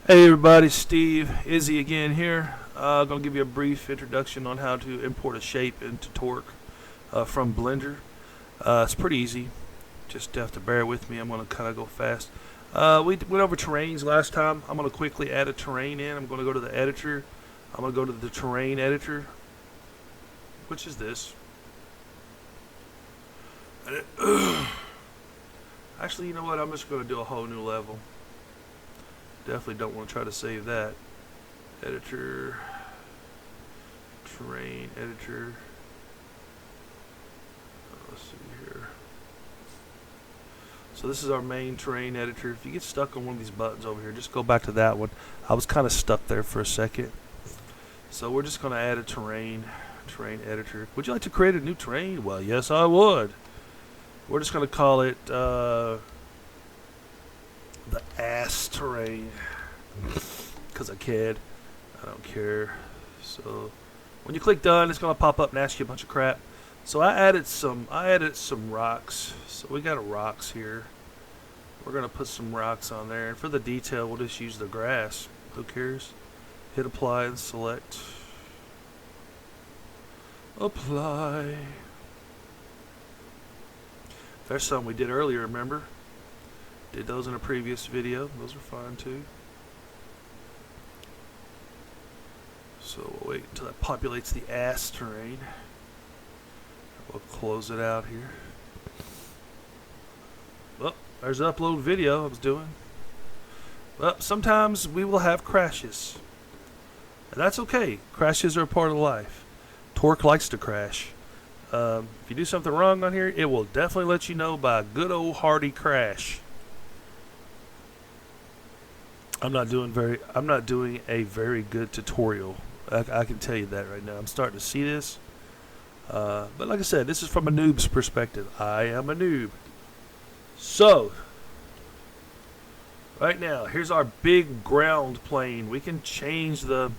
Hey everybody, Steve Izzy again here. Gonna give you a brief introduction on how to import a shape into Torque from Blender. It's pretty easy. Just have to bear with me. I'm gonna kind of go fast. We went over terrains last time. I'm gonna quickly add a terrain in. I'm gonna go to the editor. I'm gonna go to the terrain editor, which is this. Actually, you know what? I'm just gonna do a whole new level. Definitely don't want to try to save that. Editor, terrain editor. Let's see here. So this is our main terrain editor. If you get stuck on one of these buttons over here, just go back to that one. I was kind of stuck there for a second. So we're just going to add a terrain editor. Would you like to create a new terrain? Well, yes, I would. We're just going to call it the ass terrain because I can. I don't care. So when you click done, it's gonna pop up and ask you a bunch of crap. So I added some rocks. So we got rocks here. We're gonna put some rocks on there, and for the detail, we'll just use the grass. Who cares? Hit apply and select. Apply. There's some we did earlier. Remember? Did those in a previous video. Those are fine too. So we'll wait until that populates the ass terrain. We'll close it out here. Well, there's the upload video I was doing. Well, sometimes we will have crashes. And that's okay. Crashes are a part of life. Torque likes to crash. If you do something wrong on here, it will definitely let you know by a good old hearty crash. I'm not doing a very good tutorial. I can tell you that right now. I'm starting to see this. But like I said, this is from a noob's perspective. I am a noob. So, right now, here's our big ground plane. We can change that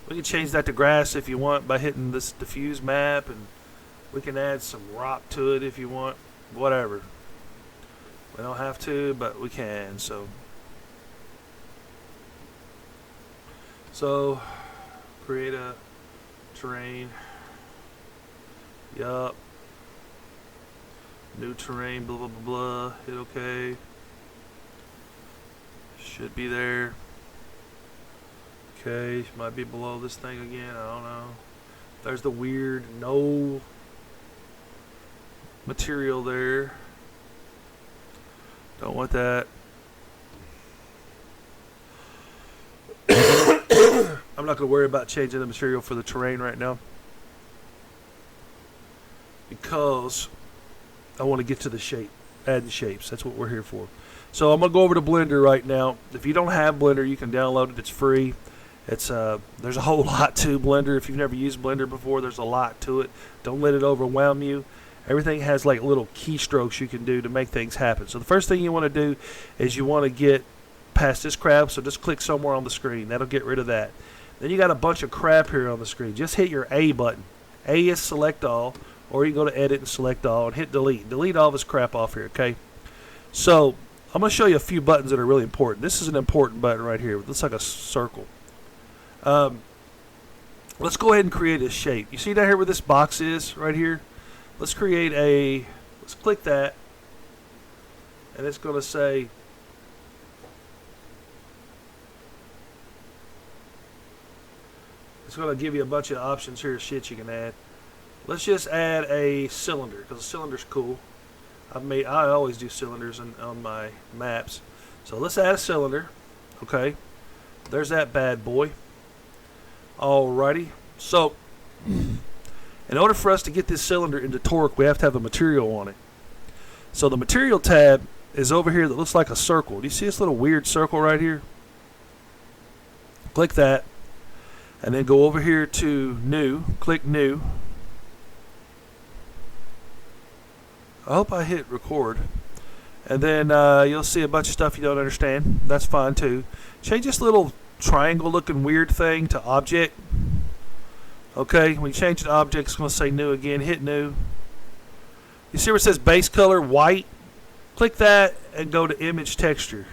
to grass if you want by hitting this diffuse map, and we can add some rock to it if you want. Whatever. We don't have to, but we can. So, create a terrain. Yup. New terrain, blah, blah, blah, blah. Hit OK. Should be there. Okay, might be below this thing again. I don't know. There's the weird no material there. Don't want that. I'm not going to worry about changing the material for the terrain right now because I want to get to the shape, adding shapes. That's what we're here for. So I'm going to go over to Blender right now. If you don't have Blender, you can download it. It's free. There's a whole lot to Blender. If you've never used Blender before, there's a lot to it. Don't let it overwhelm you. Everything has like little keystrokes you can do to make things happen. So the first thing you want to do is you want to get past this crap. So just click somewhere on the screen. That'll get rid of that. Then you got a bunch of crap here on the screen. Just hit your A button. A is select all, or you can go to edit and select all and hit delete. Delete all this crap off here, okay? So I'm going to show you a few buttons that are really important. This is an important button right here. It looks like a circle. Let's go ahead and create a shape. You see down here where this box is right here? Let's click that, and it's going to say it's going to give you a bunch of options here of shit you can add. Let's just add a cylinder because a cylinder's cool. I always do cylinders on my maps. So let's add a cylinder. Okay, there's that bad boy. Alrighty. So in order for us to get this cylinder into Torque, we have to have a material on it. So the material tab is over here that looks like a circle. Do you see this little weird circle right here? Click that. And then go over here to new. Click new. I hope I hit record. And then you'll see a bunch of stuff you don't understand. That's fine too. Change this little triangle looking weird thing to object. Okay, when you change it to object, it's going to say new again. Hit new. You see where it says base color white? Click that and go to image texture.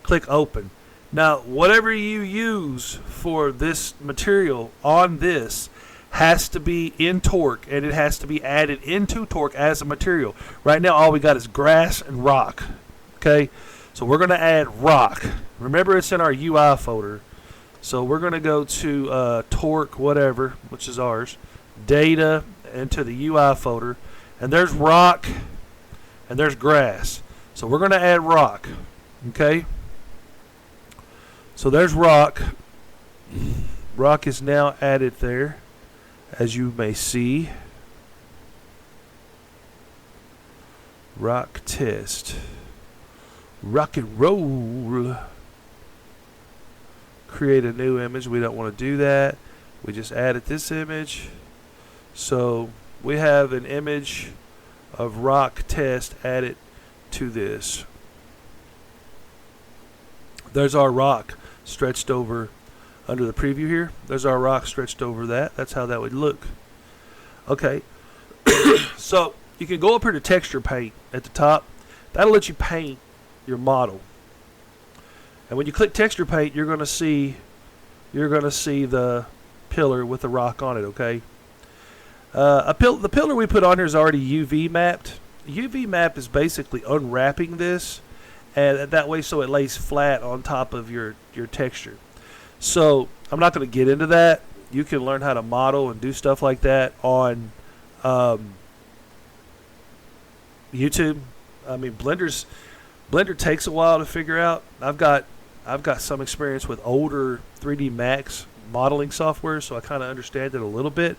Click open. Now, whatever you use for this material on this has to be in torque, and it has to be added into torque as a material. Right now, all we got is grass and rock. Okay, so we're going to add rock. Remember, it's in our UI folder. So we're going to go to torque whatever, which is ours, data, into the UI folder, and there's rock and there's grass. So we're going to add rock. Okay, so there's rock. Rock is now added there, as you may see. Rock test. Rock and roll. Create a new image. We don't want to do that. We just added this image. So we have an image of rock test added to this. There's our rock stretched over under the preview here. There's our rock stretched over that. That's how that would look. Okay. So you can go up here to texture paint at the top. That'll let you paint your model. And when you click texture paint, you're going to see the pillar with the rock on it. Okay. The pillar we put on here is already UV mapped. UV map is basically unwrapping this, and that way so it lays flat on top of your texture. So I'm not going to get into that. You can learn how to model and do stuff like that on YouTube. I mean, Blender takes a while to figure out. I've got some experience with older 3D Max modeling software, so I kind of understand it a little bit.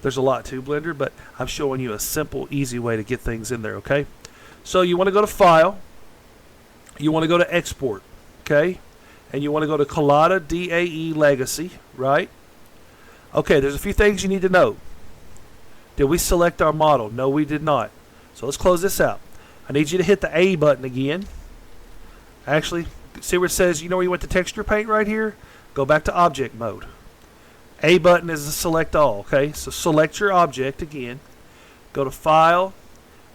There's a lot to Blender, but I'm showing you a simple, easy way to get things in there, okay? So you want to go to File. You want to go to Export, okay? And you want to go to Collada DAE Legacy, right? Okay, there's a few things you need to know. Did we select our model? No, we did not. So let's close this out. I need you to hit the A button again. Actually, see where it says, you know where you went to texture paint right here? Go back to object mode. A button is the select all, okay? So select your object again. Go to File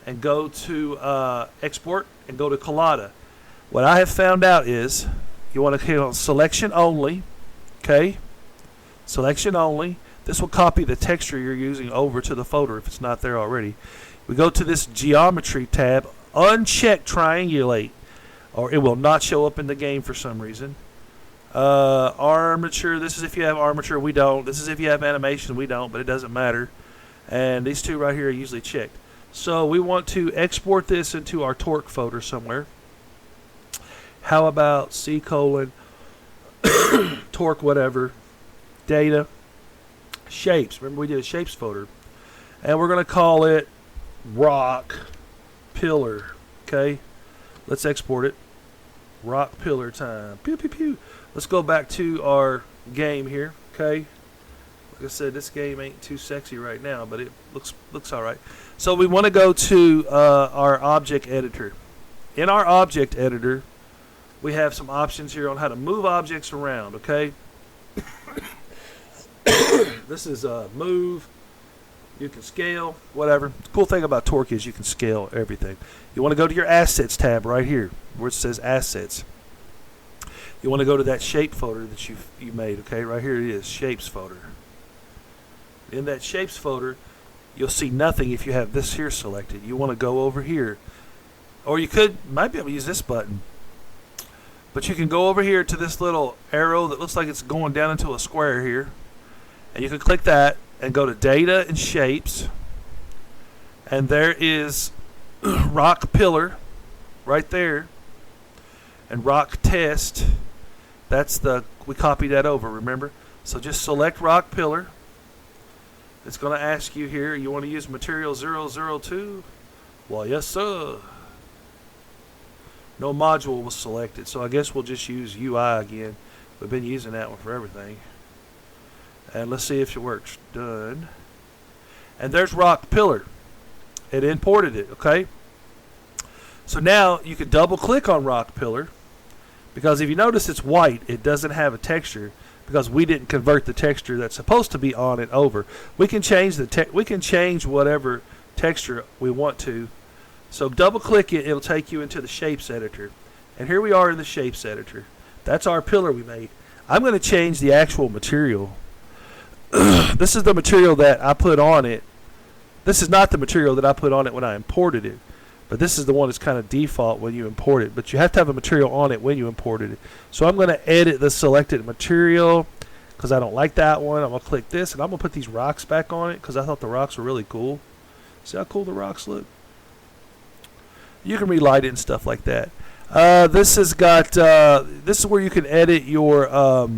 and go to Export and go to Collada. What I have found out is you want to click on Selection Only, okay? Selection Only. This will copy the texture you're using over to the folder if it's not there already. We go to this Geometry tab, uncheck Triangulate, or it will not show up in the game for some reason. Armature, this is if you have armature, we don't. This is if you have animation, we don't, but it doesn't matter. And these two right here are usually checked. So we want to export this into our torque folder somewhere. How about C:, torque whatever, data, shapes. Remember we did a shapes folder. And we're going to call it rock pillar. Okay, let's export it. Rock pillar time. Pew pew pew. Let's go back to our game here. Okay, like I said, this game ain't too sexy right now, but it looks all right. So we want to go to our object editor. In our object editor, we have some options here on how to move objects around. Okay, this is move. You can scale, whatever. The cool thing about torque is you can scale everything. You want to go to your Assets tab right here where it says Assets. You want to go to that shape folder that you made, okay? Right here it is, Shapes folder. In that Shapes folder, you'll see nothing if you have this here selected. You want to go over here. Or you might be able to use this button. But you can go over here to this little arrow that looks like it's going down into a square here. And you can click that and go to Data and Shapes. And there is Rock Pillar right there. And Rock Test. We copied that over, remember? So just select Rock Pillar. It's going to ask you here, you want to use material 002? Well, yes, sir. No module was selected, so I guess we'll just use UI again. We've been using that one for everything. And let's see if it works. Done. And there's Rock Pillar. It imported it, okay? So now you can double click on Rock Pillar, because if you notice it's white, it doesn't have a texture because we didn't convert the texture that's supposed to be on it over. We can change we can change whatever texture we want to. So double click it, it'll take you into the Shapes editor. And here we are in the Shapes editor. That's our pillar we made. I'm going to change the actual material. This is the material that I put on it. This is not the material that I put on it when I imported it. But this is the one that's kind of default when you import it. But you have to have a material on it when you imported it. So I'm going to edit the selected material because I don't like that one. I'm going to click this, and I'm going to put these rocks back on it because I thought the rocks were really cool. See how cool the rocks look? You can relight it and stuff like that. This has got, this is where you can edit your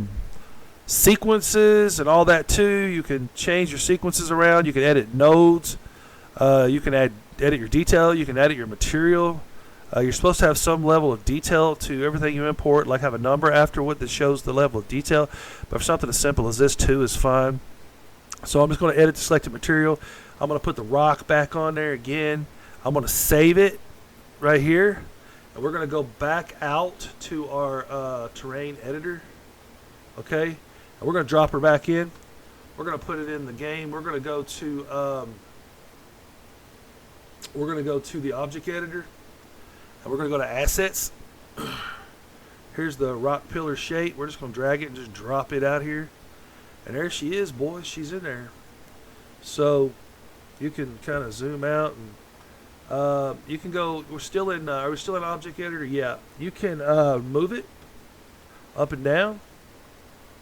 sequences and all that too. You can change your sequences around. You can edit nodes. You can edit your detail. You can edit your material. You're supposed to have some level of detail to everything you import, like have a number after that shows the level of detail. But for something as simple as this too is fine. So I'm just going to edit the selected material. I'm going to put the rock back on there again. I'm going to save it right here. And we're going to go back out to our terrain editor. Okay. And we're going to drop her back in. We're going to put it in the game. We're going to go to the object editor. And we're going to go to assets. Here's the rock pillar shape. We're just going to drag it and just drop it out here. And there she is, boys. She's in there. So you can kind of zoom out and you can go. We're still in. Are we still in object editor? Yeah. You can move it up and down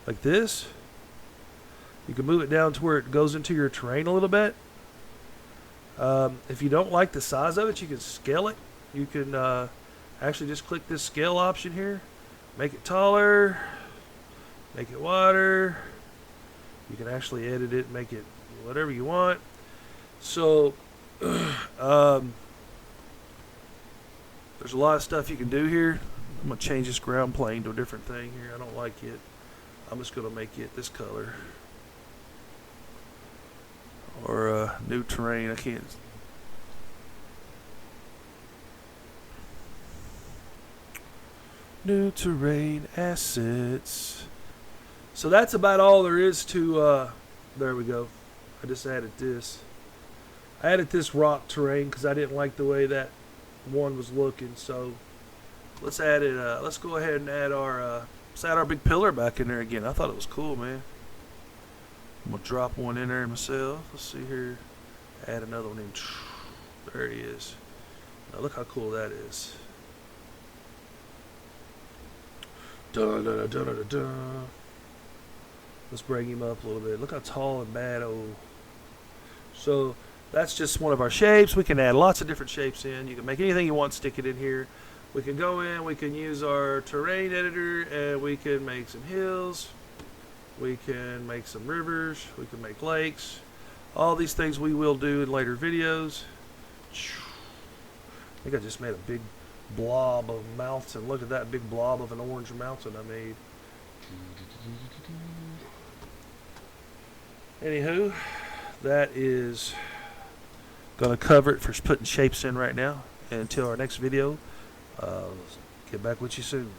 like this. You can move it down to where it goes into your terrain a little bit. If you don't like the size of it, you can scale it. You can actually just click this scale option here. Make it taller. Make it wider. You can actually edit it, make it whatever you want. So there's a lot of stuff you can do here. I'm going to change this ground plane to a different thing here. I don't like it. I'm just going to make it this color. Or new terrain. I can't. New terrain assets. So that's about all there is to, there we go. I just added this. I added this rock terrain because I didn't like the way that one was looking. So let's add it, let's go ahead and add our big pillar back in there again. I thought it was cool, man. I'm going to drop one in there myself. Let's see here. Add another one in. There he is. Now look how cool that is. Dun, dun, dun, dun, dun, dun. Let's bring him up a little bit. Look how tall and bad. Oh. So that's just one of our shapes. We can add lots of different shapes in. You can make anything you want, stick it in here. We can go in, we can use our terrain editor, and we can make some hills. We can make some rivers. We can make lakes. All these things we will do in later videos. I think I just made a big blob of mountain. Look at that big blob of an orange mountain I made. Anywho, that is going to cover it for putting shapes in right now. And until our next video, get back with you soon.